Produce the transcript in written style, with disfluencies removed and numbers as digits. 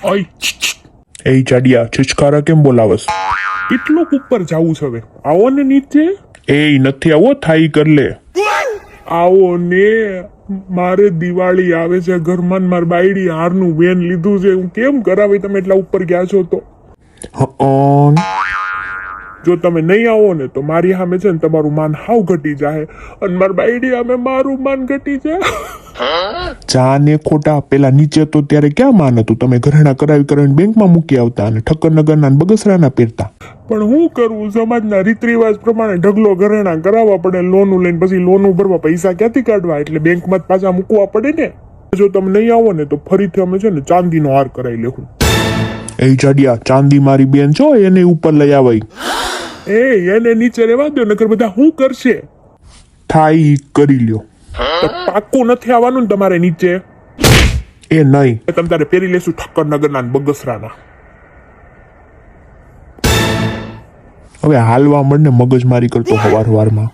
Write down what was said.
ઓય એ જાડિયા છીચકારા કેમ બોલાવસ? કેટલું ઉપર જાવું છે હવે? આવો ને નીચે. એ નથી આવો, થાય કર લે. આવો ને, મારે દિવાળી આવે છે ઘરમાં, મારી બાયડી હારનું વેન લીધું છે, હું કેમ કરાવી? તમે એટલા ઉપર ગયા છો તો જો તમે નહીં આવો ને તો મારી સામે છે ને તમારું માન હાવ ઘટી જાય, અને મારી બાયડી સામે મારું માન ઘટી જાય. ચા ને ખોટા, પેલા નીચે તો ત્યારે ક્યાં માન હતું? તમે ઘરેણા કરાવીને બેંકમાં મૂકી આવતા અને ઠક્કરનગરના બગસરાના પહેરતા. પણ હું કરવું, સમાજના રીત રિવાજ પ્રમાણે ઢગલો ઘરેણા કરાવવા પડે, લોનું લઈને પછી લોનું ભરવા પૈસા ક્યાંથી કાઢવા, એટલે બેંકમાં જ પાછા મૂકવા પડે ને. જો તમે નહીં આવો ને તો ફરીથી અમે છે ને ચાંદીનો હાર કરાવી લેવું. એ જાડિયા, ચાંદી મારી બેન છો, એને ઉપર લઈ આવાય. એને નીચે રહેવા દો, નકર બધા શું કરશે? થાય કરી લ્યો. પાક્કું નથી આવવાનું ને તમારે નીચે? એ નહીં, તમે તારે પહેરી લેશું ઠક્કરનગરના બગસરાના. હવે હાલવા મળને મગજમારી કરતો હવાર હવારમાં.